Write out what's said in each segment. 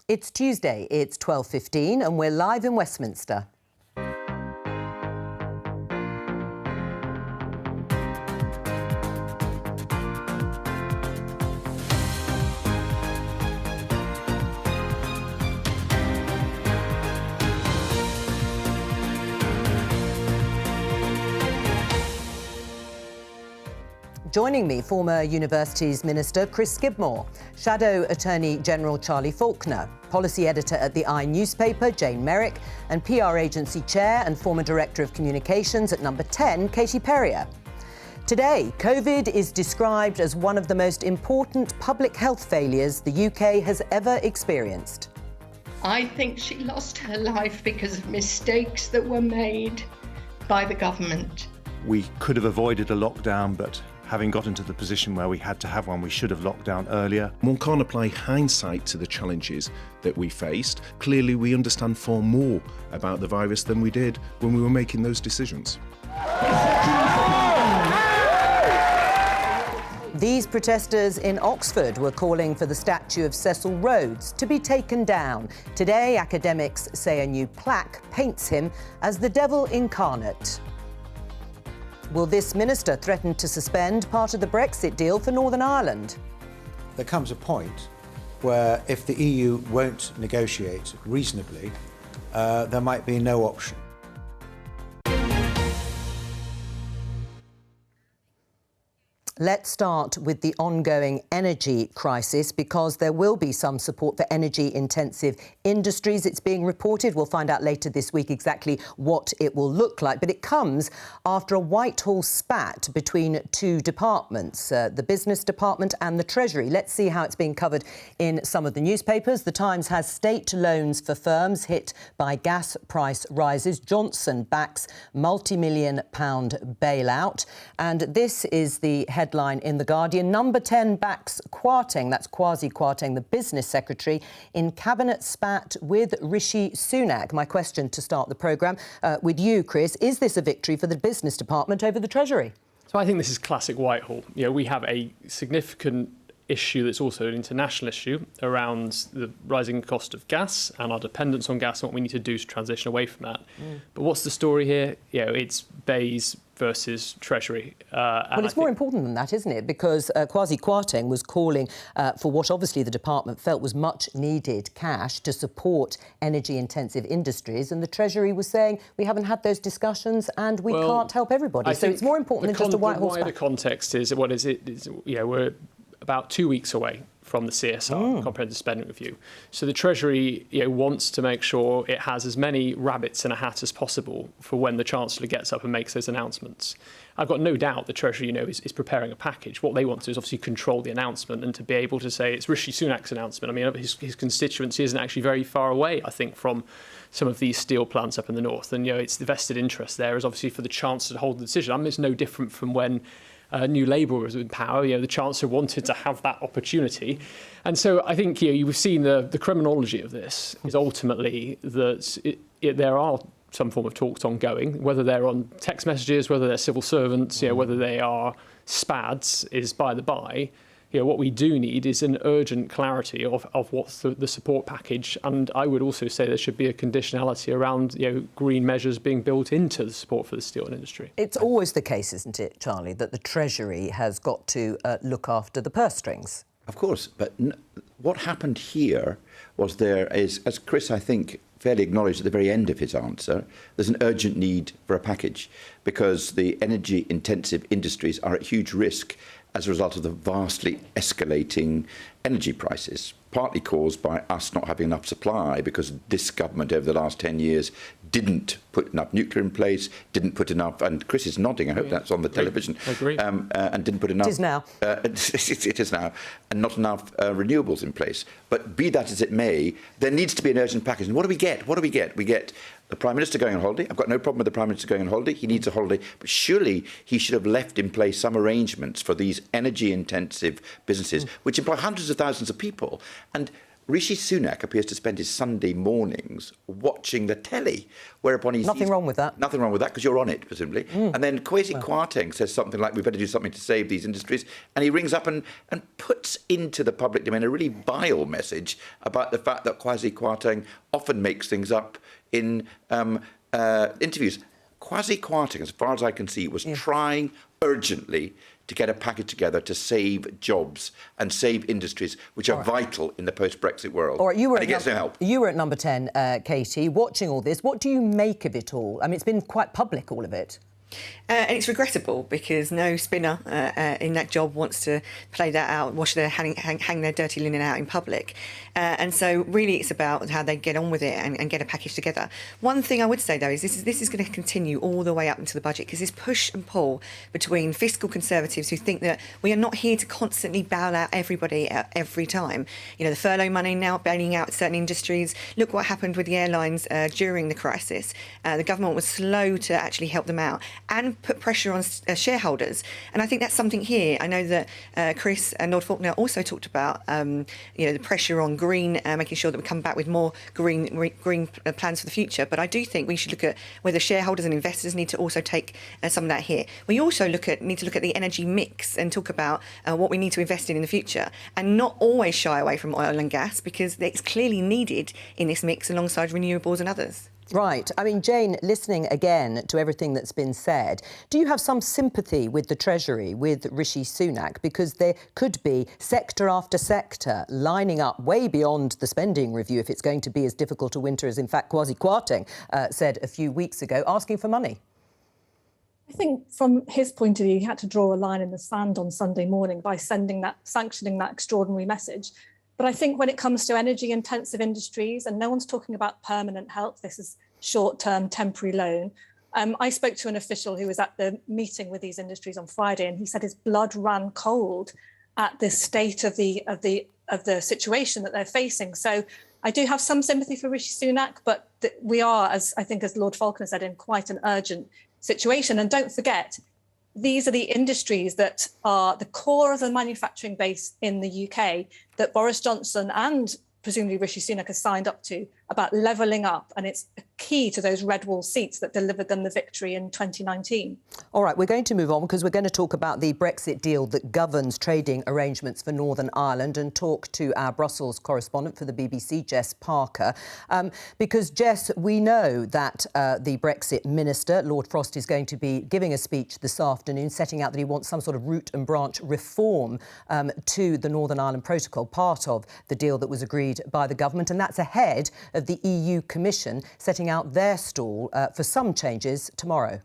It's Tuesday, it's 12:15 and we're live in Westminster. Joining me, former Universities Minister Chris Skidmore, Shadow Attorney General Charlie Faulkner, Policy Editor at the I newspaper Jane Merrick, and PR Agency Chair and former Director of Communications at Number 10, Katie Perrier. Today, COVID is described as one of the most important public health failures the UK has ever experienced. I think she lost her life because of mistakes that were made by the government. We could have avoided a lockdown, but having got into the position where we had to have one, we should have locked down earlier. One can't apply hindsight to the challenges that we faced. Clearly, we understand far more about the virus than we did when we were making those decisions. These protesters in Oxford were calling for the statue of Cecil Rhodes to be taken down. Today, academics say a new plaque paints him as the devil incarnate. Will this minister threaten to suspend part of the Brexit deal for Northern Ireland? There comes a point where if the EU won't negotiate reasonably, there might be no option. Let's start with the ongoing energy crisis, because there will be some support for energy-intensive industries. It's being reported. We'll find out later this week exactly what it will look like. But it comes after a Whitehall spat between two departments, the Business Department and the Treasury. Let's see how it's being covered in some of the newspapers. The Times has state loans for firms hit by gas price rises. Johnson backs multi-million pound bailout. And this is the headline in The Guardian. Number 10 backs Kwarteng, that's Kwasi Kwarteng, the business secretary, in cabinet spat with Rishi Sunak. My question to start the programme with you, Chris, is this a victory for the Business Department over the Treasury? So I think this is classic Whitehall. You know, we have a significant issue that's also an international issue around the rising cost of gas and our dependence on gas and what we need to do to transition away from that. But what's the story here? You know, it's Bayes versus Treasury. Well, it's more important than that, isn't it? Because Kwasi Kwarteng was calling for what obviously the department felt was much needed cash to support energy-intensive industries, and the Treasury was saying we haven't had those discussions and we can't help everybody. So it's more important than just a Whitehall spat. The wider context is, what is it? You know, we're about 2 weeks away from the CSR, Comprehensive Spending Review. So the Treasury, you know, wants to make sure it has as many rabbits in a hat as possible for when the Chancellor gets up and makes those announcements. I've got no doubt the Treasury, you know, is preparing a package. What they want to do is obviously control the announcement and to be able to say it's Rishi Sunak's announcement. I mean, his constituency isn't actually very far away, I think, from some of these steel plants up in the north. And, you know, it's the vested interest there is obviously for the Chancellor to hold the decision. I mean, it's no different from when New Labour was in power. You know, the Chancellor wanted to have that opportunity. And so I think, you know, you've seen the criminology of this is ultimately that there are some form of talks ongoing, whether they're on text messages, whether they're civil servants, you know, whether they are SPADs is by the by. You know, what we do need is an urgent clarity of what's the support package. And I would also say there should be a conditionality around, you know, green measures being built into the support for the steel industry. It's always the case, isn't it, Charlie, that the Treasury has got to look after the purse strings? Of course, but what happened here was there is, as Chris, I think, fairly acknowledged at the very end of his answer, there's an urgent need for a package because the energy-intensive industries are at huge risk as a result of the vastly escalating energy prices, partly caused by us not having enough supply because this government over the last 10 years didn't put enough nuclear in place, didn't put enough, and Chris is nodding, I hope that's on the television. I agree. And didn't put enough. It is now. It is now, and not enough renewables in place. But be that as it may, there needs to be an urgent package. And what do we get? What do we get? We get the Prime Minister going on holiday. I've got no problem with the Prime Minister going on holiday. He needs a holiday. But surely he should have left in place some arrangements for these energy-intensive businesses, which employ hundreds of thousands of people. And Rishi Sunak appears to spend his Sunday mornings watching the telly, whereupon Nothing wrong with that. Nothing wrong with that, because you're on it, presumably. And then Kwasi Kwarteng says something like, we better do something to save these industries. And he rings up and puts into the public domain a really vile message about the fact that Kwasi Kwarteng often makes things up in interviews. Kwasi Kwarteng, as far as I can see, was trying urgently to get a package together to save jobs and save industries which are vital in the post-Brexit world. All right, and he gets no help. You were at number 10, Katie, watching all this. What do you make of it all? I mean, it's been quite public, all of it. And it's regrettable because no spinner in that job wants to play that out, hang their dirty linen out in public. And so really it's about how they get on with it and get a package together. One thing I would say, though, is this is going to continue all the way up into the budget, because this push and pull between fiscal conservatives who think that we are not here to constantly bail out everybody every time. You know, the furlough money now bailing out certain industries. Look what happened with the airlines during the crisis. The government was slow to actually help them out and put pressure on shareholders. And I think that's something here. I know that Chris and Lord Faulkner also talked about the pressure on green, making sure that we come back with more green plans for the future. But I do think we should look at whether shareholders and investors need to also take some of that here. We also need to look at the energy mix and talk about what we need to invest in the future, and not always shy away from oil and gas, because it's clearly needed in this mix alongside renewables and others. Right. I mean, Jane, listening again to everything that's been said, do you have some sympathy with the Treasury, with Rishi Sunak? Because there could be sector after sector lining up way beyond the spending review, if it's going to be as difficult a winter as, in fact, Kwasi Kwarteng said a few weeks ago, asking for money. I think from his point of view, he had to draw a line in the sand on Sunday morning by sanctioning that extraordinary message. But I think when it comes to energy-intensive industries, and no one's talking about permanent help, this is short-term temporary loan. I spoke to an official who was at the meeting with these industries on Friday, and he said his blood ran cold at the state of the situation that they're facing. So I do have some sympathy for Rishi Sunak, but we are, as Lord Faulkner said, in quite an urgent situation. And don't forget, these are the industries that are the core of the manufacturing base in the UK that Boris Johnson and presumably Rishi Sunak has signed up to, about levelling up. And it's key to those red wall seats that delivered them the victory in 2019. All right, we're going to move on because we're going to talk about the Brexit deal that governs trading arrangements for Northern Ireland and talk to our Brussels correspondent for the BBC, Jess Parker. Because, Jess, we know that the Brexit minister, Lord Frost, is going to be giving a speech this afternoon, setting out that he wants some sort of root and branch reform to the Northern Ireland Protocol, part of the deal that was agreed by the government. And that's ahead of the EU Commission setting out their stall for some changes tomorrow.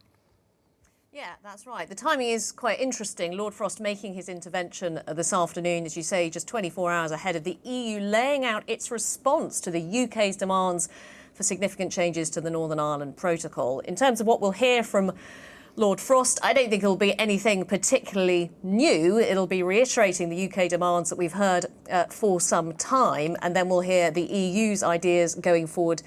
Yeah, that's right. The timing is quite interesting. Lord Frost making his intervention this afternoon, as you say, just 24 hours ahead of the EU laying out its response to the UK's demands for significant changes to the Northern Ireland Protocol. In terms of what we'll hear from Lord Frost, I don't think it'll be anything particularly new. It'll be reiterating the UK demands that we've heard for some time, and then we'll hear the EU's ideas going forward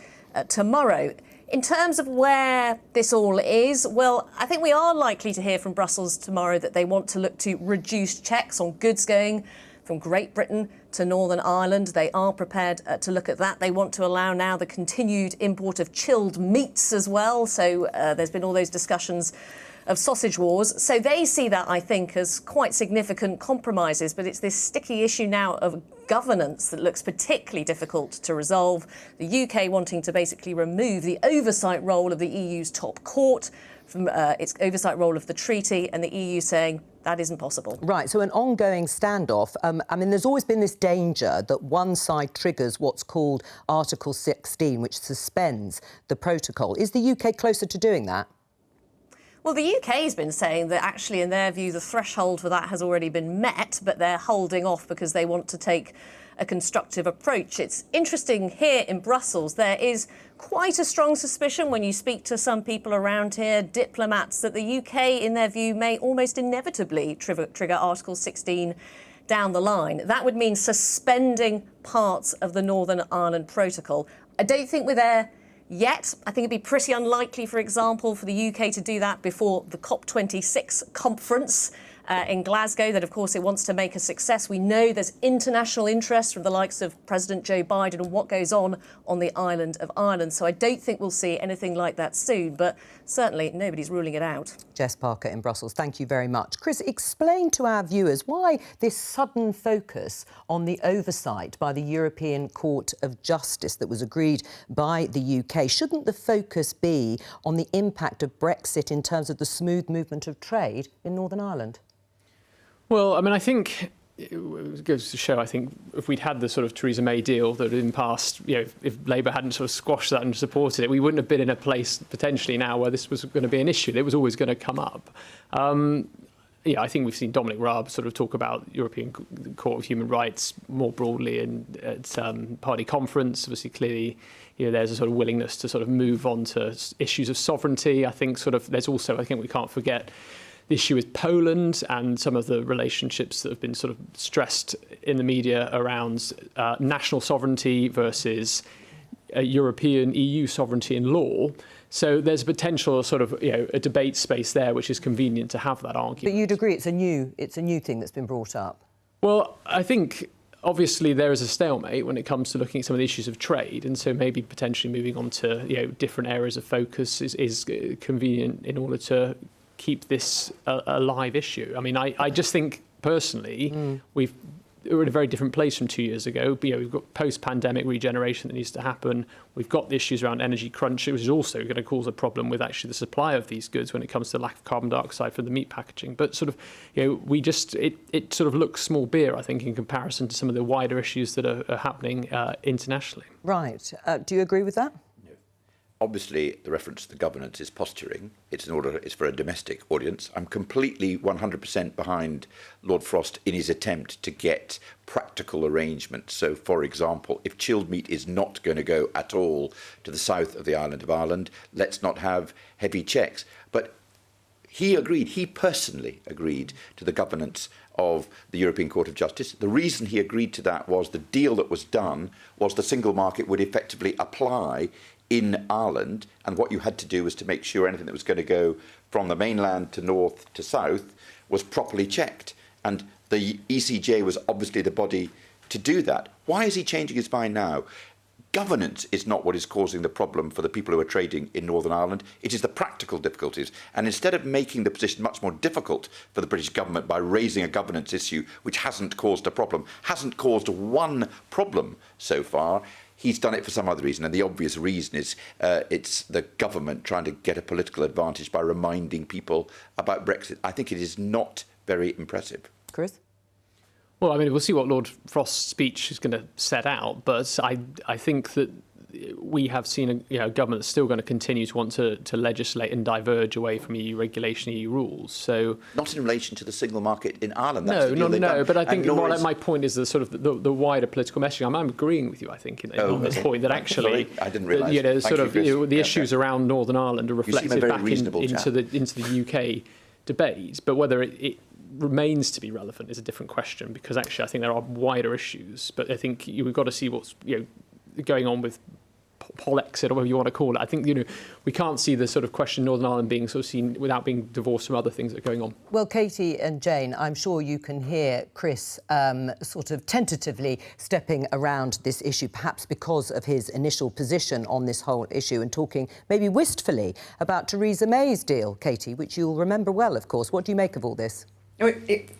tomorrow. In terms of where this all is, well, I think we are likely to hear from Brussels tomorrow that they want to look to reduce checks on goods going from Great Britain to Northern Ireland. They are prepared to look at that. They want to allow now the continued import of chilled meats as well. So there's been all those discussions of sausage wars. So they see that, I think, as quite significant compromises. But it's this sticky issue now of governance that looks particularly difficult to resolve. The UK wanting to basically remove the oversight role of the EU's top court from its oversight role of the treaty, and the EU saying that isn't possible. Right, so an ongoing standoff. I mean, there's always been this danger that one side triggers what's called Article 16, which suspends the protocol. Is the UK closer to doing that? Well, the UK has been saying that actually, in their view, the threshold for that has already been met, but they're holding off because they want to take a constructive approach. It's interesting here in Brussels, there is quite a strong suspicion when you speak to some people around here, diplomats, that the UK, in their view, may almost inevitably trigger Article 16 down the line. That would mean suspending parts of the Northern Ireland Protocol. I don't think we're there yet. I think it'd be pretty unlikely, for example, for the UK to do that before the COP26 conference in Glasgow, that of course it wants to make a success. We know there's international interest from the likes of President Joe Biden on what goes on the island of Ireland. So I don't think we'll see anything like that soon, but certainly nobody's ruling it out. Jess Parker in Brussels, thank you very much. Chris, explain to our viewers why this sudden focus on the oversight by the European Court of Justice that was agreed by the UK. Shouldn't the focus be on the impact of Brexit in terms of the smooth movement of trade in Northern Ireland? Well, I mean, I think it goes to show, I think, if we'd had the sort of Theresa May deal that had been passed, if Labour hadn't sort of squashed that and supported it, we wouldn't have been in a place potentially now where this was going to be an issue. It was always going to come up. I think we've seen Dominic Raab sort of talk about European Court of Human Rights more broadly at party conference. Obviously, clearly, there's a sort of willingness to sort of move on to issues of sovereignty. I think there's also, I think we can't forget the issue with Poland and some of the relationships that have been sort of stressed in the media around national sovereignty versus European EU sovereignty in law. So there's a potential sort of a debate space there, which is convenient to have that argument. But you'd agree it's a new thing that's been brought up? Well, I think obviously there is a stalemate when it comes to looking at some of the issues of trade, and so maybe potentially moving on to different areas of focus is convenient in order to keep this a live issue. I mean, I just think personally we're in a very different place from 2 years ago. We've got post-pandemic regeneration that needs to happen. We've got the issues around energy crunch, which is also going to cause a problem with actually the supply of these goods when it comes to the lack of carbon dioxide from the meat packaging. But sort of, it sort of looks small beer, I think, in comparison to some of the wider issues that are happening internationally. Right. Do you agree with that? Obviously, the reference to the governance is posturing. It's for a domestic audience. I'm completely 100% behind Lord Frost in his attempt to get practical arrangements. So, for example, if chilled meat is not going to go at all to the south of the island of Ireland, let's not have heavy checks. But he personally agreed to the governance of the European Court of Justice. The reason he agreed to that was the deal that was done was the single market would effectively apply in Ireland, and what you had to do was to make sure anything that was going to go from the mainland to north to south was properly checked. And the ECJ was obviously the body to do that. Why is he changing his mind now? Governance is not what is causing the problem for the people who are trading in Northern Ireland. It is the practical difficulties. And instead of making the position much more difficult for the British government by raising a governance issue which hasn't caused a problem, hasn't caused one problem so far, he's done it for some other reason, and the obvious reason is it's the government trying to get a political advantage by reminding people about Brexit. I think it is not very impressive. Chris? Well, I mean, we'll see what Lord Frost's speech is going to set out, but I think that we have seen a government that's still going to continue to want to legislate and diverge away from EU regulation, EU rules. So not in relation to the single market in Ireland. No. But I think my point is the sort of the wider political messaging. I'm agreeing with you. I think on this point that actually, sorry, I didn't realise. The issues around Northern Ireland are reflected back into the UK debate. But whether it remains to be relevant is a different question, because actually I think there are wider issues. But I think we've got to see what's going on with Polexit, or whatever you want to call it. I think we can't see the sort of question Northern Ireland being sort of seen without being divorced from other things that are going on. Well, Katie and Jane, I'm sure you can hear Chris sort of tentatively stepping around this issue, perhaps because of his initial position on this whole issue, and talking maybe wistfully about Theresa May's deal, Katie, which you'll remember well, of course. What do you make of all this?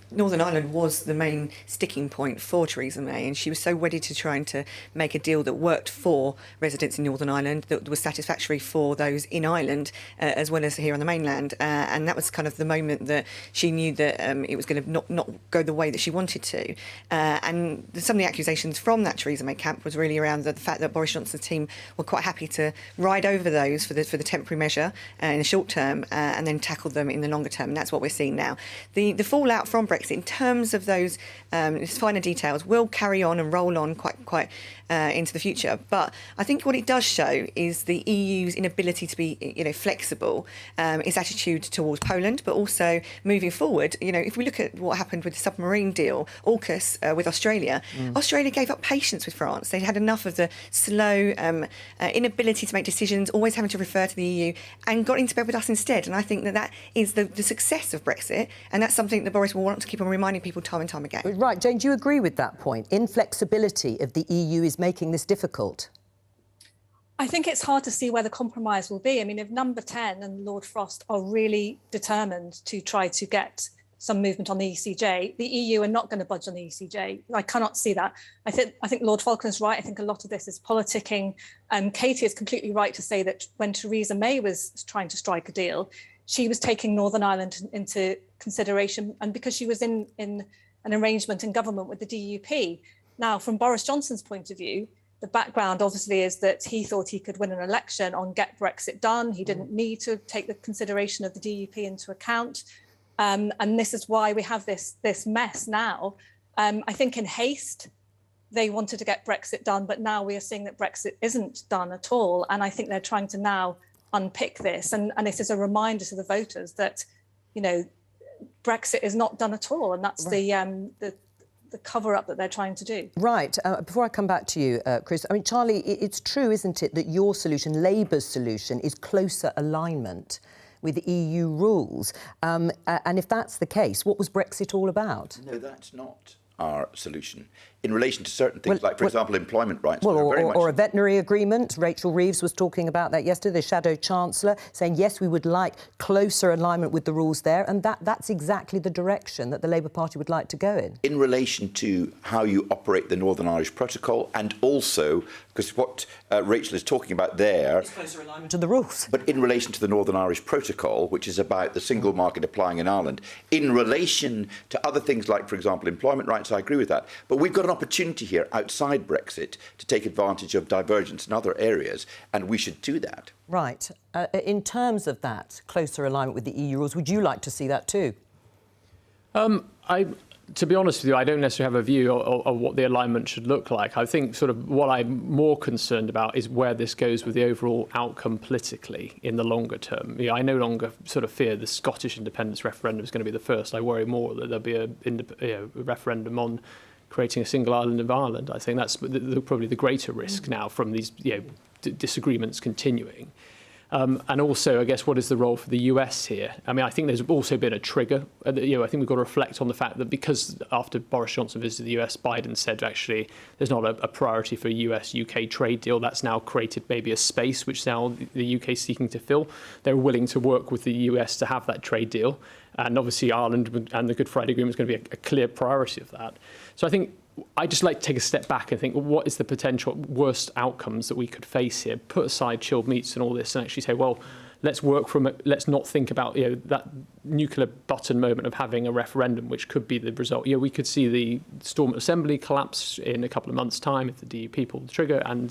Northern Ireland was the main sticking point for Theresa May, and she was so ready to try and to make a deal that worked for residents in Northern Ireland, that was satisfactory for those in Ireland as well as here on the mainland. And that was kind of the moment that she knew that it was going to not go the way that she wanted to. And some of the accusations from that Theresa May camp was really around the fact that Boris Johnson's team were quite happy to ride over those for the temporary measure in the short term and then tackle them in the longer term. And that's what we're seeing now. The fallout from Brexit Brexit, in terms of those finer details, will carry on and roll on quite into the future. But I think what it does show is the EU's inability to be, flexible, its attitude towards Poland, but also moving forward. If we look at what happened with the submarine deal, AUKUS with Australia, Australia gave up patience with France. They had enough of the slow inability to make decisions, always having to refer to the EU, and got into bed with us instead. And I think that is the success of Brexit, and that's something that Boris will want to keep on reminding people time and time again. Right, Jane, do you agree with that point? Inflexibility of the EU is making this difficult. I think it's hard to see where the compromise will be. I mean, if Number 10 and Lord Frost are really determined to try to get some movement on the ECJ, the EU are not going to budge on the ECJ. I cannot see that. I think Lord Falkland's right. I think a lot of this is politicking. Katie is completely right to say that when Theresa May was trying to strike a deal, she was taking Northern Ireland into consideration, and because she was in an arrangement in government with the DUP. Now, from Boris Johnson's point of view, the background obviously is that he thought he could win an election on Get Brexit Done. He didn't need to take the consideration of the DUP into account. And this is why we have this mess now. I think in haste, they wanted to get Brexit done, but now we are seeing that Brexit isn't done at all. And I think they're trying to now unpick this. And this is a reminder to the voters that, Brexit is not done at all. And that's the cover-up that they're trying to do. Right. Before I come back to you, Chris, I mean, Charlie, it's true, isn't it, that your solution, Labour's solution, is closer alignment with EU rules. And if that's the case, what was Brexit all about? No, that's not our solution. In relation to certain things, for example, employment rights. Or a veterinary agreement. Rachel Reeves was talking about that yesterday, the Shadow Chancellor, saying, yes, we would like closer alignment with the rules there. And that's exactly the direction that the Labour Party would like to go in. In relation to how you operate the Northern Irish Protocol, and also, because what Rachel is talking about there... It's closer alignment to the rules. But in relation to the Northern Irish Protocol, which is about the single market applying in Ireland, in relation to other things like, for example, employment rights, I agree with that. But we've got an opportunity here outside Brexit to take advantage of divergence in other areas, and we should do that. Right. In terms of that closer alignment with the EU rules, would you like to see that too? To be honest with you, I don't necessarily have a view of what the alignment should look like. I think sort of what I'm more concerned about is where this goes with the overall outcome politically in the longer term. I no longer sort of fear the Scottish independence referendum is going to be the first. I worry more that there'll be a referendum on creating a single island of Ireland. I think that's probably the greater risk now from these disagreements continuing. And also, I guess, what is the role for the US here? I mean, I think there's also been a trigger. I think we've got to reflect on the fact that because after Boris Johnson visited the US, Biden said actually there's not a priority for a US-UK trade deal. That's now created maybe a space which now the UK is seeking to fill. They're willing to work with the US to have that trade deal. And obviously Ireland and the Good Friday Agreement is going to be a clear priority of that. So I think I just like to take a step back and think, well, what is the potential worst outcomes that we could face here? Put aside chilled meats and all this and actually say, well, let's work from it. Let's not think about that nuclear button moment of having a referendum, which could be the result. We could see the Stormont Assembly collapse in a couple of months' time if the DUP pulled the trigger, and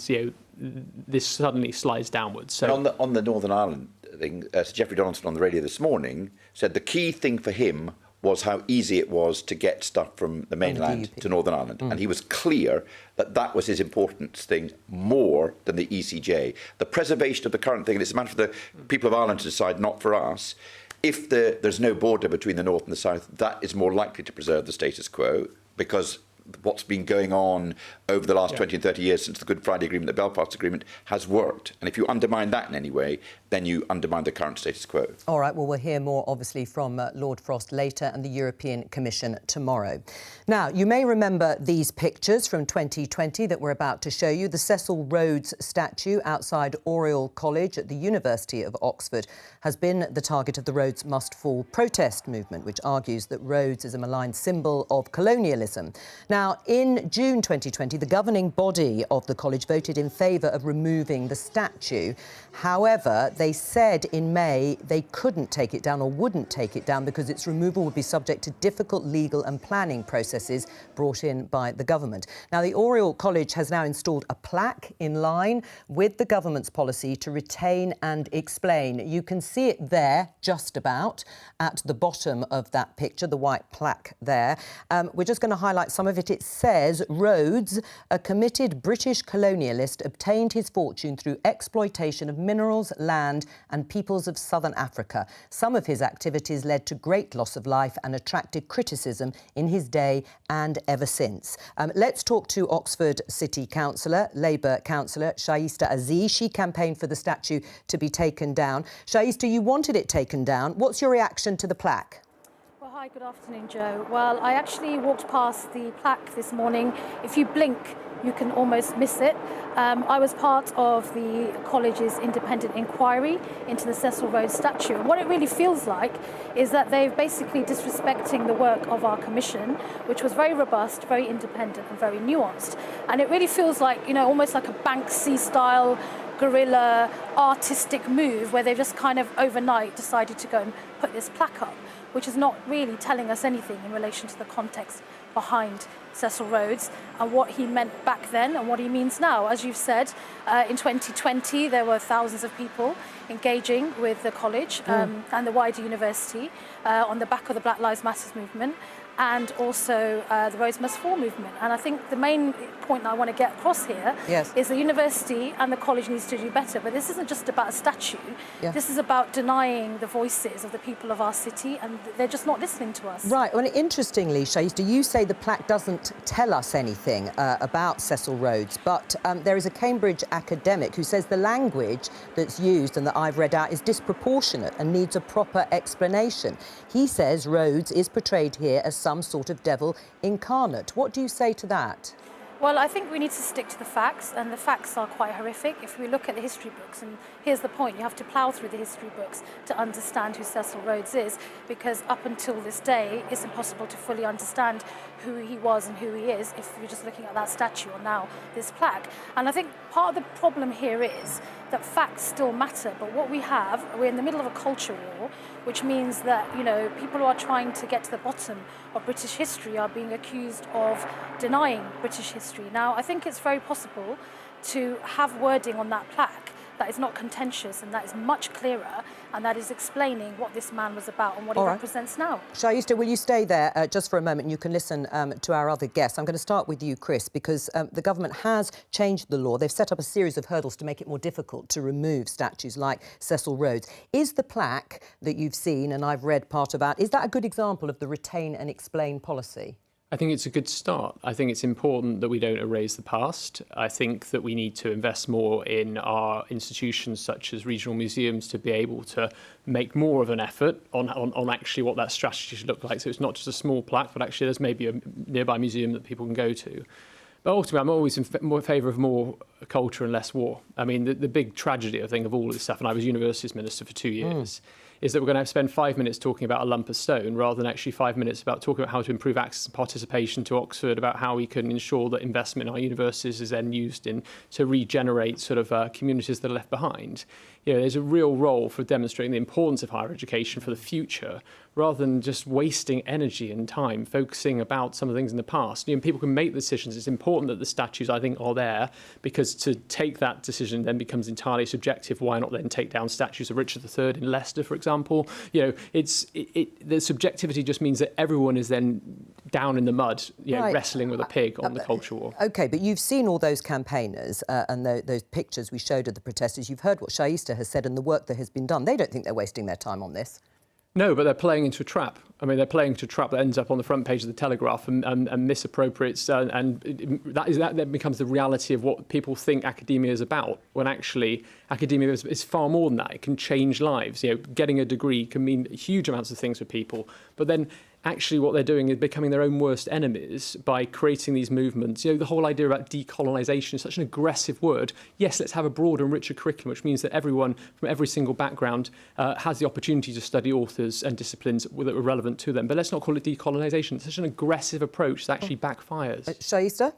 this suddenly slides downwards. So on the Northern Ireland thing, Sir Geoffrey Donaldson on the radio this morning said the key thing for him was how easy it was to get stuff from the mainland to Northern Ireland. And he was clear that that was his important thing more than the ECJ. The preservation of the current thing, and it's a matter for the people of Ireland to decide, not for us. If there's no border between the north and the south, that is more likely to preserve the status quo, because what's been going on over the last 20 and 30 years since the Good Friday Agreement, the Belfast Agreement, has worked. And if you undermine that in any way, then you undermine the current status quo. All right, well, we'll hear more, obviously, from Lord Frost later and the European Commission tomorrow. Now, you may remember these pictures from 2020 that we're about to show you. The Cecil Rhodes statue outside Oriel College at the University of Oxford has been the target of the Rhodes Must Fall protest movement, which argues that Rhodes is a maligned symbol of colonialism. Now, Now, in June 2020, the governing body of the college voted in favour of removing the statue. However, they said in May they couldn't take it down or wouldn't take it down because its removal would be subject to difficult legal and planning processes brought in by the government. Now, the Oriel College has now installed a plaque in line with the government's policy to retain and explain. You can see it there, just about, at the bottom of that picture, the white plaque there. We're just going to highlight some of it. It says, Rhodes, a committed British colonialist, obtained his fortune through exploitation of minerals, land and peoples of southern Africa. Some of his activities led to great loss of life and attracted criticism in his day and ever since. Let's talk to Oxford City Councillor, Labour Councillor Shaista Aziz. She campaigned for the statue to be taken down. Shaista, you wanted it taken down. What's your reaction to the plaque? Well, hi, good afternoon, Jo. Well, I actually walked past the plaque this morning. If you blink, you can almost miss it. I was part of the college's independent inquiry into the Cecil Rhodes statue. And what it really feels like is that they're basically disrespecting the work of our commission, which was very robust, very independent and very nuanced. And it really feels like, you know, almost like a Banksy-style guerrilla artistic move where they've just kind of overnight decided to go and put this plaque up, which is not really telling us anything in relation to the context behind Cecil Rhodes and what he meant back then and what he means now. As you've said, in 2020 there were thousands of people engaging with the college and the wider university on the back of the Black Lives Matter movement and also the Rhodes Must Fall movement. And I think the main point I want to get across here is the university and the college needs to do better. But this isn't just about a statue. This is about denying the voices of the people of our city, and they're just not listening to us. Right. Well, interestingly, Shaista, you say the plaque doesn't tell us anything about Cecil Rhodes, but there is a Cambridge academic who says the language that's used and that I've read out is disproportionate and needs a proper explanation. He says Rhodes is portrayed here as some sort of devil incarnate. What do you say to that? Well, I think we need to stick to the facts, and the facts are quite horrific. If we look at the history books, and here's the point, you have to plough through the history books to understand who Cecil Rhodes is, because up until this day, it's impossible to fully understand who he was and who he is if you're just looking at that statue or now this plaque. And I think part of the problem here is that facts still matter, but what we have, we're in the middle of a culture war, which means that, you know, people who are trying to get to the bottom of British history are being accused of denying British history. Now, I think it's very possible to have wording on that plaque that is not contentious and that is much clearer and that is explaining what this man was about and what he represents now. Shaista, will you stay there just for a moment and you can listen to our other guests. I'm going to start with you, Chris, because the government has changed the law. They've set up a series of hurdles to make it more difficult to remove statues like Cecil Rhodes. Is the plaque that you've seen, and I've read part about, is that a good example of the retain and explain policy? I think it's a good start. I think it's important that we don't erase the past. I think that we need to invest more in our institutions such as regional museums to be able to make more of an effort on actually what that strategy should look like. So it's not just a small plaque, but actually there's maybe a nearby museum that people can go to. But ultimately, I'm always in favour of more culture and less war. I mean, the big tragedy, I think, of all of this stuff, and I was Universities Minister for 2 years, is that we're going to have to spend 5 minutes talking about a lump of stone rather than actually 5 minutes about talking about how to improve access and participation to Oxford, about how we can ensure that investment in our universities is then used to regenerate sort of communities that are left behind. You know, there's a real role for demonstrating the importance of higher education for the future, rather than just wasting energy and time focusing about some of the things in the past. You know, people can make decisions. It's important that the statues, I think, are there, because to take that decision then becomes entirely subjective. Why not then take down statues of Richard III in Leicester, for example? You know, the subjectivity just means that everyone is then down in the mud, you know, wrestling with a pig on the culture war. OK, but you've seen all those campaigners and those pictures we showed of the protesters. You've heard what Shaista has said and the work that has been done. They don't think they're wasting their time on this. No, but they're playing into a trap. I mean, they're playing into a trap that ends up on the front page of the Telegraph and misappropriates, and that then becomes the reality of what people think academia is about, when actually academia is far more than that. It can change lives. You know, getting a degree can mean huge amounts of things for people, but then actually what they're doing is becoming their own worst enemies by creating these movements. You know, the whole idea about decolonisation is such an aggressive word. Yes, let's have a broader and richer curriculum, which means that everyone from every single background has the opportunity to study authors and disciplines that are relevant to them. But let's not call it decolonisation. It's such an aggressive approach that actually backfires. Shaista?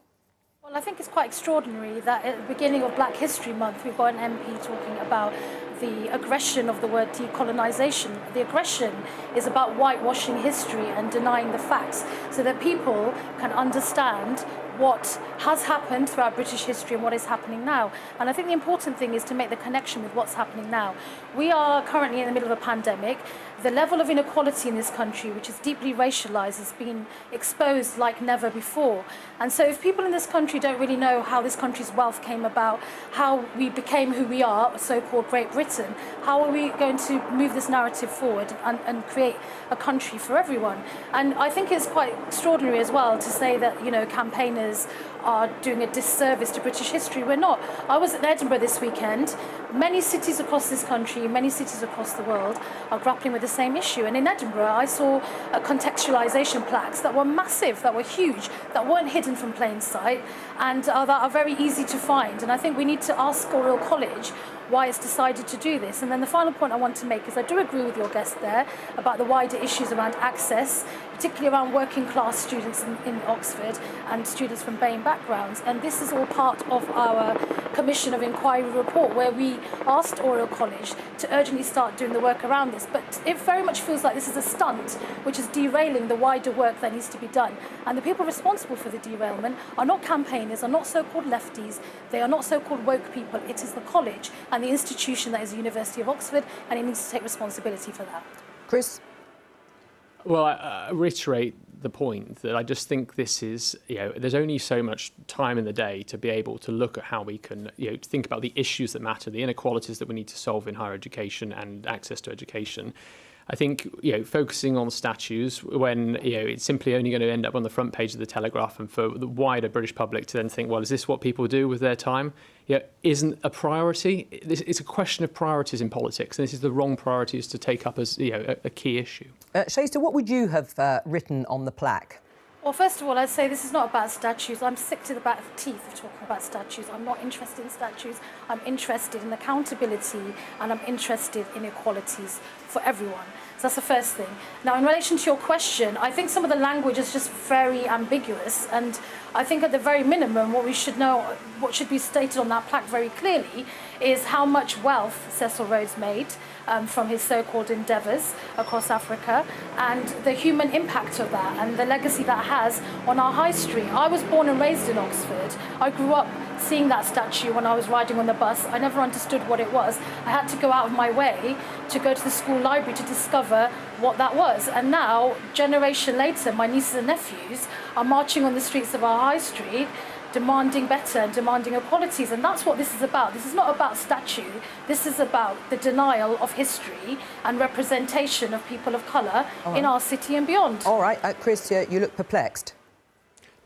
Well, I think it's quite extraordinary that at the beginning of Black History Month, we've got an MP talking about the aggression of the word decolonisation. The aggression is about whitewashing history and denying the facts so that people can understand what has happened throughout British history and what is happening now. And I think the important thing is to make the connection with what's happening now. We are currently in the middle of a pandemic. The level of inequality in this country, which is deeply racialised, has been exposed like never before. And so if people in this country don't really know how this country's wealth came about, how we became who we are, so-called Great Britain, how are we going to move this narrative forward and create a country for everyone? And I think it's quite extraordinary as well to say that, you know, campaigners are doing a disservice to British history. We're not. I was in Edinburgh this weekend. Many cities across this country, many cities across the world are grappling with the same issue. And in Edinburgh, I saw contextualisation plaques that were massive, that were huge, that weren't hidden from plain sight, and that are very easy to find. And I think we need to ask Oriel College why it's decided to do this. And then the final point I want to make is I do agree with your guest there about the wider issues around access, particularly around working class students in Oxford and students from BAME backgrounds. And this is all part of our Commission of Inquiry report, where we asked Oriel College to urgently start doing the work around this. But it very much feels like this is a stunt which is derailing the wider work that needs to be done. And the people responsible for the derailment are not campaigners, are not so-called lefties, they are not so-called woke people. It is the college and the institution that is the University of Oxford, and it needs to take responsibility for that. Chris? Well, I reiterate the point that I just think this is, there's only so much time in the day to be able to look at how we can, think about the issues that matter, the inequalities that we need to solve in higher education and access to education. I think, focusing on statues when, it's simply only going to end up on the front page of the Telegraph, and for the wider British public to then think, well, is this what people do with their time? Isn't a priority. It's a question of priorities in politics, and this is the wrong priorities to take up as, a key issue. Shaista, what would you have written on the plaque? Well, first of all, I'd say this is not about statues. I'm sick to the back of the teeth of talking about statues. I'm not interested in statues. I'm interested in accountability, and I'm interested in equalities for everyone. So that's the first thing. Now, in relation to your question, I think some of the language is just very ambiguous, and I think at the very minimum, what we should know, what should be stated on that plaque very clearly, is how much wealth Cecil Rhodes made from his so-called endeavours across Africa, and the human impact of that and the legacy that has on our high street. I was born and raised in Oxford. I grew up seeing that statue when I was riding on the bus. I never understood what it was. I had to go out of my way to go to the school library to discover what that was. And now, generation later, my nieces and nephews are marching on the streets of our high street demanding better and demanding equalities. And that's what this is about. This is not about statue. This is about the denial of history and representation of people of colour in our city and beyond. All right, Chris, you look perplexed.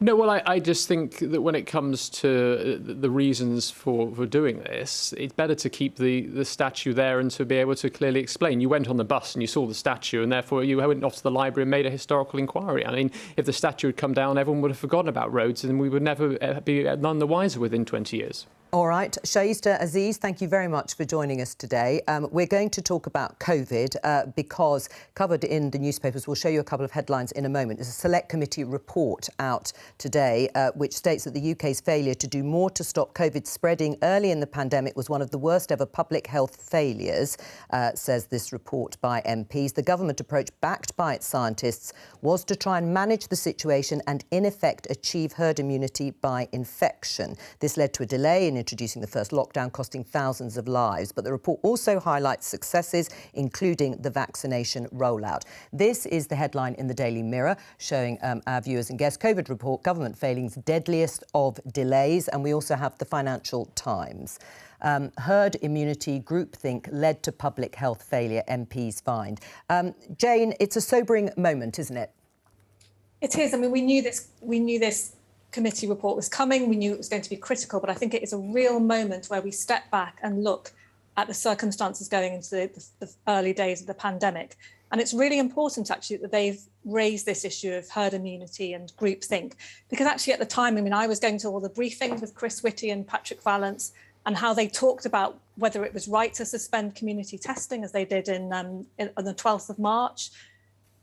No, well, I just think that when it comes to the reasons for doing this, it's better to keep the statue there and to be able to clearly explain. You went on the bus and you saw the statue, and therefore you went off to the library and made a historical inquiry. I mean, if the statue had come down, everyone would have forgotten about Rhodes, and we would never be none the wiser within 20 years. All right. Shaista Aziz, thank you very much for joining us today. We're going to talk about COVID because covered in the newspapers, we'll show you a couple of headlines in a moment. There's a select committee report out today which states that the UK's failure to do more to stop COVID spreading early in the pandemic was one of the worst ever public health failures, says this report by MPs. The government approach, backed by its scientists, was to try and manage the situation and, in effect, achieve herd immunity by infection. This led to a delay in introducing the first lockdown, costing thousands of lives. But the report also highlights successes, including the vaccination rollout. This is the headline in the Daily Mirror, showing our viewers and guests, COVID report, government failings, deadliest of delays. And we also have the Financial Times. Herd immunity groupthink led to public health failure, MPs find. Jane, it's a sobering moment, isn't it? It is. I mean, we knew this committee report was coming. We knew it was going to be critical, but I think it is a real moment where we step back and look at the circumstances going into the early days of the pandemic. And it's really important, actually, that they've raised this issue of herd immunity and groupthink, because actually at the time, I mean, I was going to all the briefings with Chris Whitty and Patrick Vallance, and how they talked about whether it was right to suspend community testing, as they did on the 12th of March.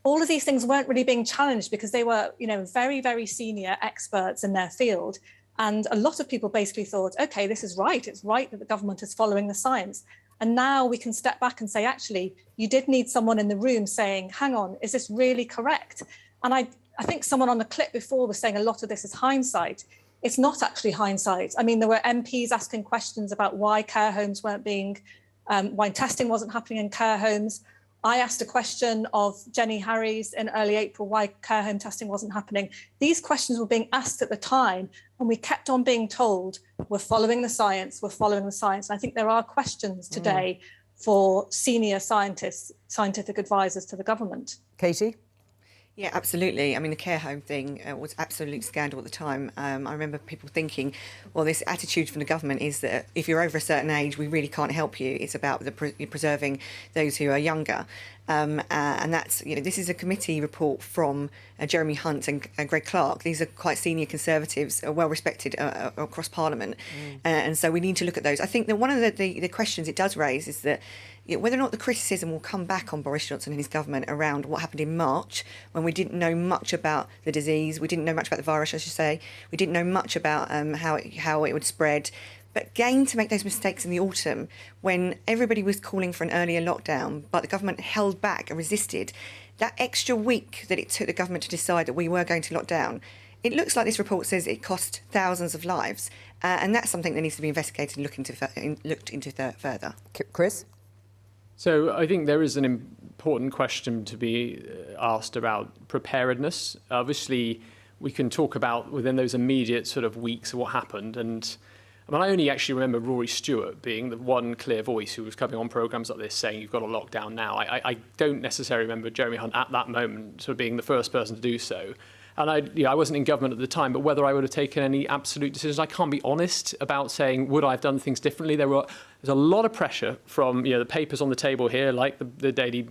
All of these things weren't really being challenged because they were, very, very senior experts in their field. And a lot of people basically thought, OK, this is right. It's right that the government is following the science. And now we can step back and say, actually, you did need someone in the room saying, hang on, is this really correct? And I think someone on the clip before was saying a lot of this is hindsight. It's not actually hindsight. I mean, there were MPs asking questions about why care homes weren't being, why testing wasn't happening in care homes. I asked a question of Jenny Harries in early April why care home testing wasn't happening. These questions were being asked at the time, and we kept on being told, we're following the science, we're following the science. And I think there are questions today for senior scientists, scientific advisors to the government. Katie? Yeah, absolutely. I mean, the care home thing was absolute scandal at the time. I remember people thinking, well, this attitude from the government is that if you're over a certain age, we really can't help you. It's about preserving those who are younger. And that's, this is a committee report from Jeremy Hunt and Greg Clark. These are quite senior Conservatives, well respected across Parliament. And so we need to look at those. I think that one of the questions it does raise is that whether or not the criticism will come back on Boris Johnson and his government around what happened in March, when we didn't know much about the disease, we didn't know much about the virus, I should say, we didn't know much about how it would spread. But again, to make those mistakes in the autumn, when everybody was calling for an earlier lockdown, but the government held back and resisted, that extra week that it took the government to decide that we were going to lock down, it looks like this report says it cost thousands of lives. And that's something that needs to be investigated and looked into further. Chris? So I think there is an important question to be asked about preparedness. Obviously, we can talk about within those immediate sort of weeks of what happened. And I mean, I only actually remember Rory Stewart being the one clear voice who was coming on programmes like this saying you've got to lock down now. I don't necessarily remember Jeremy Hunt at that moment sort of being the first person to do so. And I wasn't in government at the time, but whether I would have taken any absolute decisions, I can't be honest about saying, would I have done things differently? There's a lot of pressure from the papers on the table here, like the Daily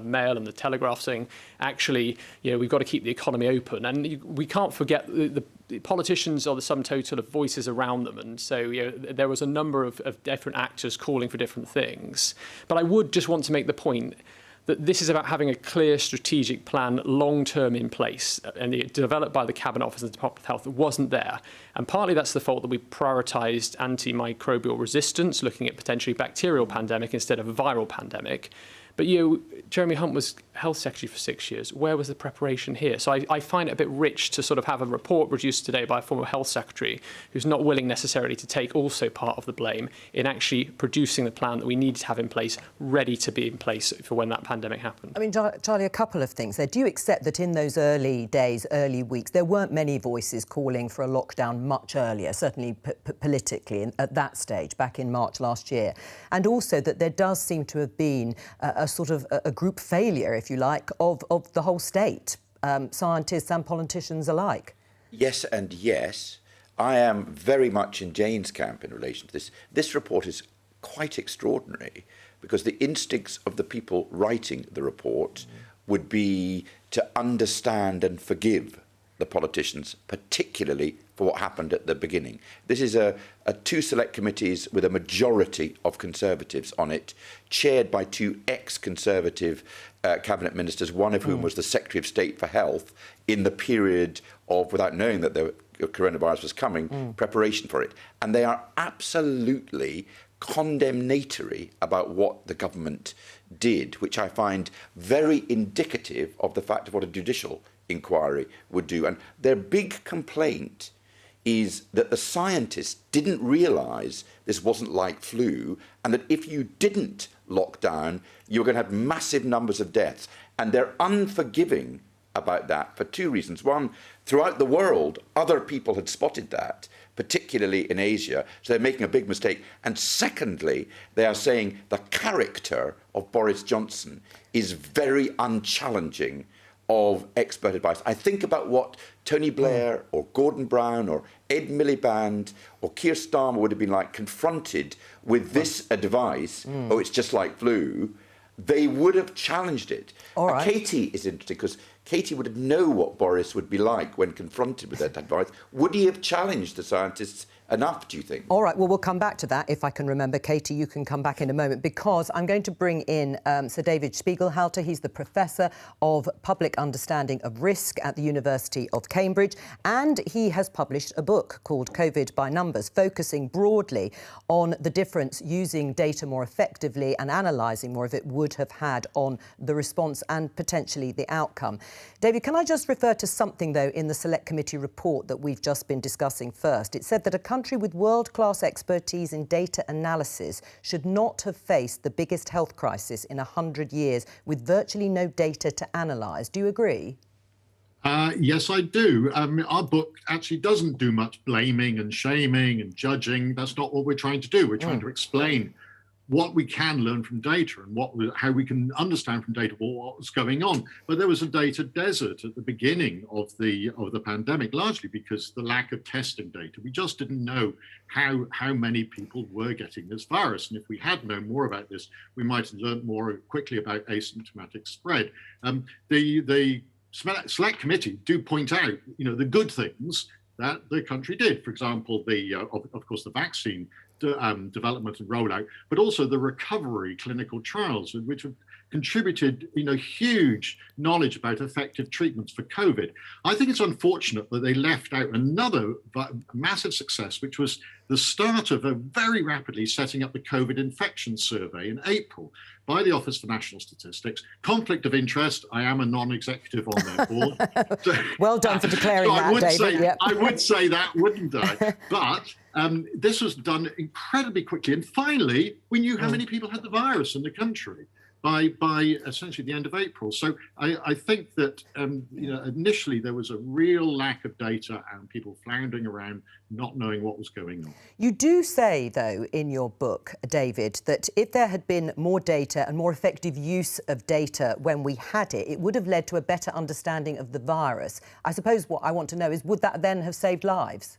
Mail and the Telegraph, saying, actually, we've got to keep the economy open. And we can't forget the politicians are the sum total of voices around them. And so there was a number of different actors calling for different things. But I would just want to make the point that this is about having a clear strategic plan long-term in place, and it developed by the Cabinet Office and the Department of Health that wasn't there. And partly that's the fault that we prioritised antimicrobial resistance, looking at potentially bacterial pandemic instead of a viral pandemic. But Jeremy Hunt was Health Secretary for 6 years. Where was the preparation here? So I find it a bit rich to sort of have a report produced today by a former Health Secretary who's not willing necessarily to take also part of the blame in actually producing the plan that we needed to have in place, ready to be in place for when that pandemic happened. I mean, Charlie, a couple of things there. Do you accept that in those early days, early weeks, there weren't many voices calling for a lockdown much earlier, certainly politically at that stage, back in March last year? And also that there does seem to have been a sort of a group failure, if you like, of the whole state, scientists and politicians alike. Yes and yes. I am very much in Jane's camp in relation to this. This report is quite extraordinary because the instincts of the people writing the report would be to understand and forgive the politicians, particularly for what happened at the beginning. This is a two select committees with a majority of Conservatives on it, chaired by two ex-Conservative cabinet ministers, one of whom was the Secretary of State for Health in the period of, without knowing that the coronavirus was coming, preparation for it. And they are absolutely condemnatory about what the government did, which I find very indicative of the fact of what a judicial inquiry would do. And their big complaint is that the scientists didn't realise this wasn't like flu, and that if you didn't lock down, you were going to have massive numbers of deaths. And they're unforgiving about that for two reasons. One, throughout the world, other people had spotted that, particularly in Asia, so they're making a big mistake. And secondly, they are saying the character of Boris Johnson is very unchallenging of expert advice. I think about what Tony Blair or Gordon Brown or Ed Miliband or Keir Starmer would have been like confronted with this advice, oh, it's just like flu, they would have challenged it. All right. Katie is interesting because Katie would have known what Boris would be like when confronted with that advice. Would he have challenged the scientists enough, do you think? All right, well, we'll come back to that if I can remember. Katie, you can come back in a moment because I'm going to bring in Sir David Spiegelhalter. He's the Professor of Public Understanding of Risk at the University of Cambridge, and he has published a book called COVID by Numbers, focusing broadly on the difference using data more effectively and analysing more of it would have had on the response and potentially the outcome. David, can I just refer to something, though, in the Select Committee report that we've just been discussing first? It said that a country with world-class expertise in data analysis should not have faced the biggest health crisis in 100 years with virtually no data to analyse. Do you agree? Yes, I do. Our book actually doesn't do much blaming and shaming and judging. That's not what we're trying to do. We're trying to explain what we can learn from data and how we can understand from data what's going on. But there was a data desert at the beginning of the pandemic, largely because the lack of testing data. We just didn't know how many people were getting this virus. And if we had known more about this, we might have learned more quickly about asymptomatic spread. The Select Committee do point out, the good things that the country did. For example, of course, the vaccine development and rollout, but also the recovery clinical trials, which have contributed, huge knowledge about effective treatments for COVID. I think it's unfortunate that they left out another massive success, which was the start of a very rapidly setting up the COVID infection survey in April by the Office for National Statistics. Conflict of interest, I am a non-executive on their board. So, well done for declaring that, David. I would say that, wouldn't I? But this was done incredibly quickly. And finally, we knew how many people had the virus in the country by essentially the end of April. So I think that initially there was a real lack of data and people floundering around not knowing what was going on. You do say, though, in your book, David, that if there had been more data and more effective use of data when we had it, it would have led to a better understanding of the virus. I suppose what I want to know is, would that then have saved lives?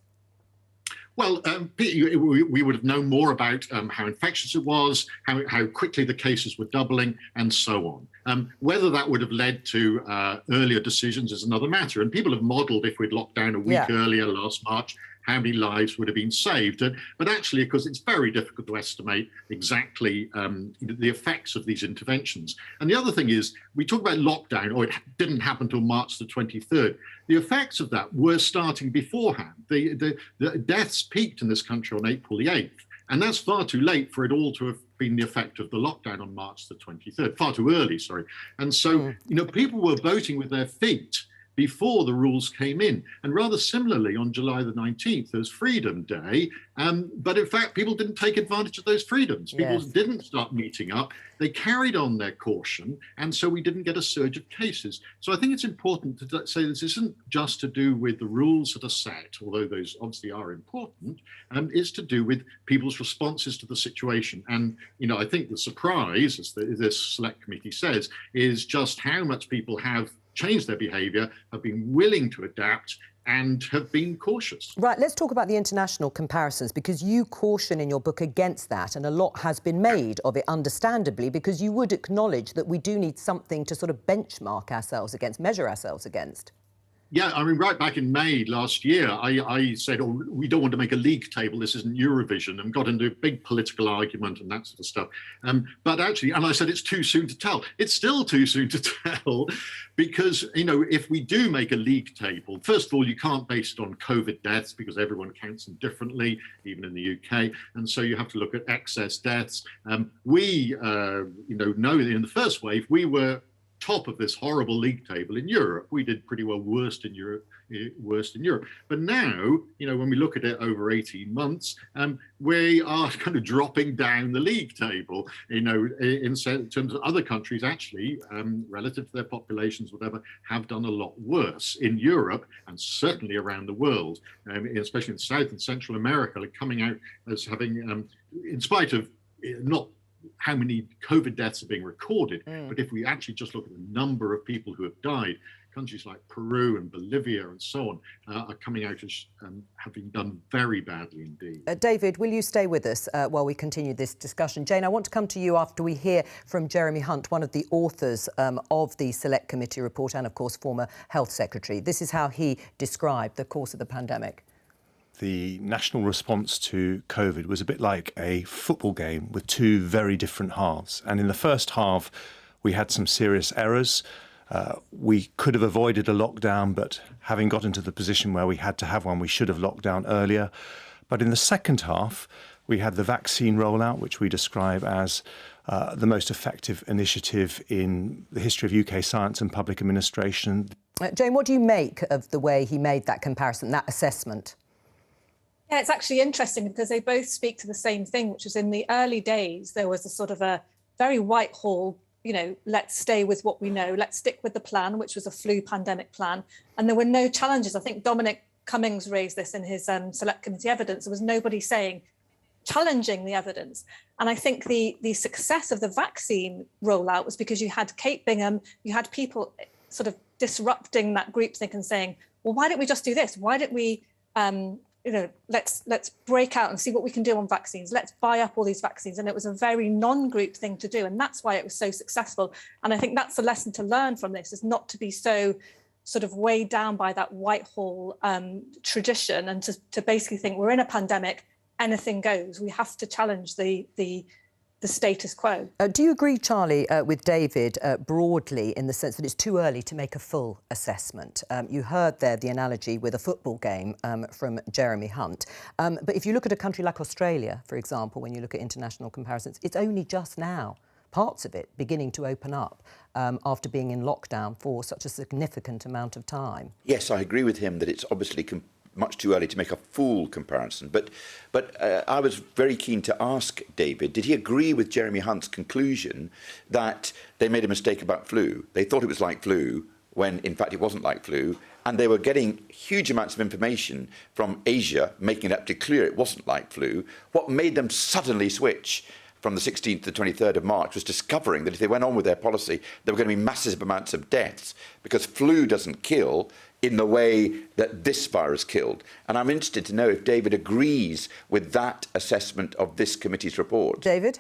Well, we would have known more about how infectious it was, how quickly the cases were doubling, and so on. Whether that would have led to earlier decisions is another matter. And people have modelled, if we'd locked down a week earlier last March, how many lives would have been saved. But actually, because it's very difficult to estimate exactly the effects of these interventions. And the other thing is, we talk about lockdown, or it didn't happen until March the 23rd. The effects of that were starting beforehand. The deaths peaked in this country on April the 8th. And that's far too late for it all to have been the effect of the lockdown on March the 23rd. Far too early, sorry. And so, people were voting with their feet before the rules came in. And rather similarly, on July the 19th, there's Freedom Day. But in fact, people didn't take advantage of those freedoms. People didn't start meeting up. They carried on their caution. And so we didn't get a surge of cases. So I think it's important to say this isn't just to do with the rules that are set, although those obviously are important. It's to do with people's responses to the situation. And, I think the surprise, as this Select Committee says, is just how much people have changed their behaviour, have been willing to adapt, and have been cautious. Right, let's talk about the international comparisons, because you caution in your book against that, and a lot has been made of it, understandably, because you would acknowledge that we do need something to sort of benchmark ourselves against, measure ourselves against. Yeah, I mean, right back in May last year, I said, we don't want to make a league table, this isn't Eurovision, and got into a big political argument and that sort of stuff. But actually, and I said, it's too soon to tell. It's still too soon to tell, because, if we do make a league table, first of all, you can't base it on COVID deaths because everyone counts them differently, even in the UK. And so you have to look at excess deaths. We know that in the first wave, we were top of this horrible league table in Europe. We did pretty well worst in Europe. But now, when we look at it over 18 months, we are kind of dropping down the league table, in terms of other countries actually, relative to their populations, whatever, have done a lot worse in Europe and certainly around the world, especially in South and Central America, coming out as having, in spite of not how many COVID deaths are being recorded, but if we actually just look at the number of people who have died, countries like Peru and Bolivia and so on are coming out as having done very badly indeed. David, will you stay with us while we continue this discussion? Jane, I want to come to you after we hear from Jeremy Hunt, one of the authors of the Select Committee report and, of course, former Health Secretary. This is how he described the course of the pandemic. The national response to COVID was a bit like a football game with two very different halves. And in the first half, we had some serious errors. We could have avoided a lockdown, but having got into the position where we had to have one, we should have locked down earlier. But in the second half, we had the vaccine rollout, which we describe as the most effective initiative in the history of UK science and public administration. Jane, what do you make of the way he made that comparison, that assessment? Yeah, it's actually interesting because they both speak to the same thing, which is in the early days, there was a sort of a very Whitehall, let's stay with what we know, let's stick with the plan, which was a flu pandemic plan. And there were no challenges. I think Dominic Cummings raised this in his Select Committee evidence. There was nobody challenging the evidence. And I think the success of the vaccine rollout was because you had Kate Bingham, you had people sort of disrupting that groupthink and saying, well, why don't we just do this? Why don't we let's break out and see what we can do on vaccines. Let's buy up all these vaccines. And it was a very non-group thing to do. And that's why it was so successful. And I think that's the lesson to learn from this, is not to be so sort of weighed down by that Whitehall tradition, and to basically think we're in a pandemic, anything goes. We have to challenge the status quo. Do you agree, Charlie, with David broadly in the sense that it's too early to make a full assessment? You heard there the analogy with a football game from Jeremy Hunt. But if you look at a country like Australia, for example, when you look at international comparisons, it's only just now, parts of it, beginning to open up after being in lockdown for such a significant amount of time. Yes, I agree with him that it's obviously much too early to make a full comparison. But I was very keen to ask David, did he agree with Jeremy Hunt's conclusion that they made a mistake about flu? They thought it was like flu when, in fact, it wasn't like flu. And they were getting huge amounts of information from Asia, making it absolutely clear it wasn't like flu. What made them suddenly switch from the 16th to the 23rd of March was discovering that if they went on with their policy, there were going to be massive amounts of deaths, because flu doesn't kill in the way that this virus killed. And I'm interested to know if David agrees with that assessment of this committee's report. David?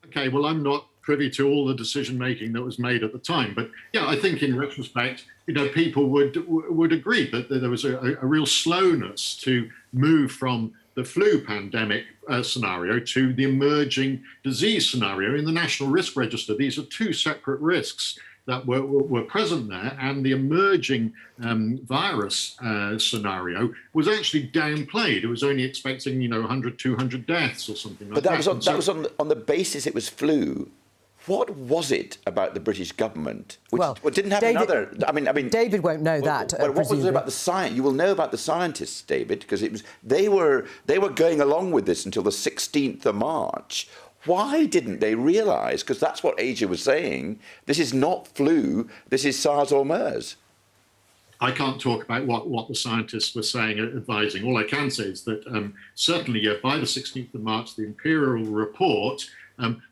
OK, well, I'm not privy to all the decision-making that was made at the time. But, yeah, I think in retrospect, people would agree that there was a real slowness to move from the flu pandemic scenario to the emerging disease scenario in the National Risk Register. These are two separate risks that were present there, and the emerging virus scenario was actually downplayed. It was only expecting, 100, 200 deaths or something like that. But that was on the basis it was flu. What was it about the British government which didn't have another? I mean, David won't know that. What was it about the science? You will know about the scientists, David, because they were going along with this until the 16th of March. Why didn't they realise? Because that's what Asia was saying. This is not flu. This is SARS or MERS. I can't talk about what the scientists were saying, advising. All I can say is that certainly by the 16th of March, the Imperial report,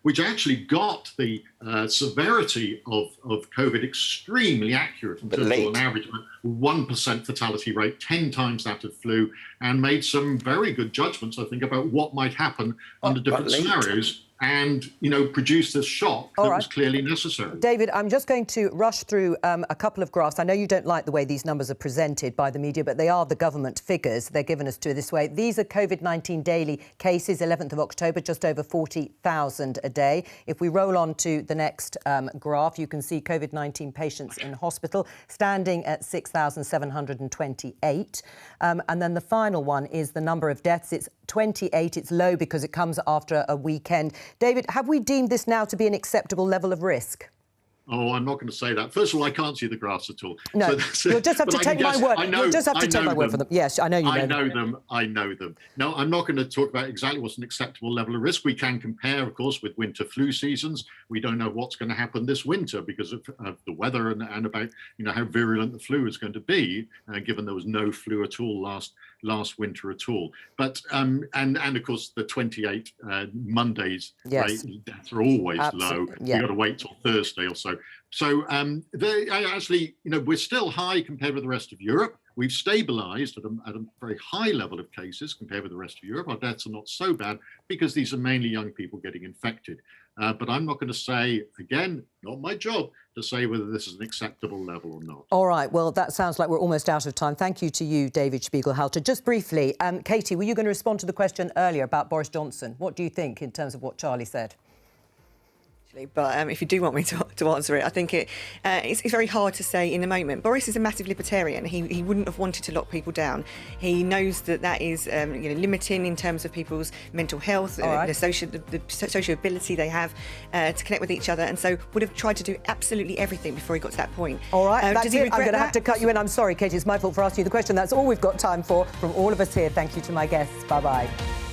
which actually got the severity of COVID extremely accurate, in terms of an average 1% fatality rate, 10 times that of flu, and made some very good judgments, I think, about what might happen under different scenarios, and produce this shock that was clearly necessary. David, I'm just going to rush through a couple of graphs. I know you don't like the way these numbers are presented by the media, but they are the government figures. They're given us to this way. These are COVID-19 daily cases, 11th of October, just over 40,000 a day. If we roll on to the next graph, you can see COVID-19 patients in hospital standing at 6,728. And then the final one is the number of deaths. It's 28. It's low because it comes after a weekend. David, have we deemed this now to be an acceptable level of risk? Oh, I'm not going to say that. First of all, I can't see the graphs at all. No, you'll just have to take my word. You'll just have to take my word for them. Yes, I know you know them. I know them. No, I'm not going to talk about exactly what's an acceptable level of risk. We can compare, of course, with winter flu seasons. We don't know what's going to happen this winter because of the weather and about how virulent the flu is going to be, given there was no flu at all last winter at all. But and of course the 28 Mondays deaths are always low. Yeah. You've got to wait till Thursday or so. So they actually, we're still high compared with the rest of Europe. We've stabilised at a very high level of cases compared with the rest of Europe. Our deaths are not so bad because these are mainly young people getting infected. But I'm not going to say, again, not my job, to say whether this is an acceptable level or not. All right, well, that sounds like we're almost out of time. Thank you to you, David Spiegelhalter. Just briefly, Katie, were you going to respond to the question earlier about Boris Johnson? What do you think in terms of what Charlie said? But if you do want me to answer it, I think it's very hard to say in the moment. Boris is a massive libertarian. He wouldn't have wanted to lock people down. He knows that is limiting in terms of people's mental health, the sociability they have to connect with each other, and so would have tried to do absolutely everything before he got to that point. All right, that's it. I'm going to have to that? cut you in. I'm sorry, Katie, it's my fault for asking you the question. That's all we've got time for from all of us here. Thank you to my guests. Bye-bye.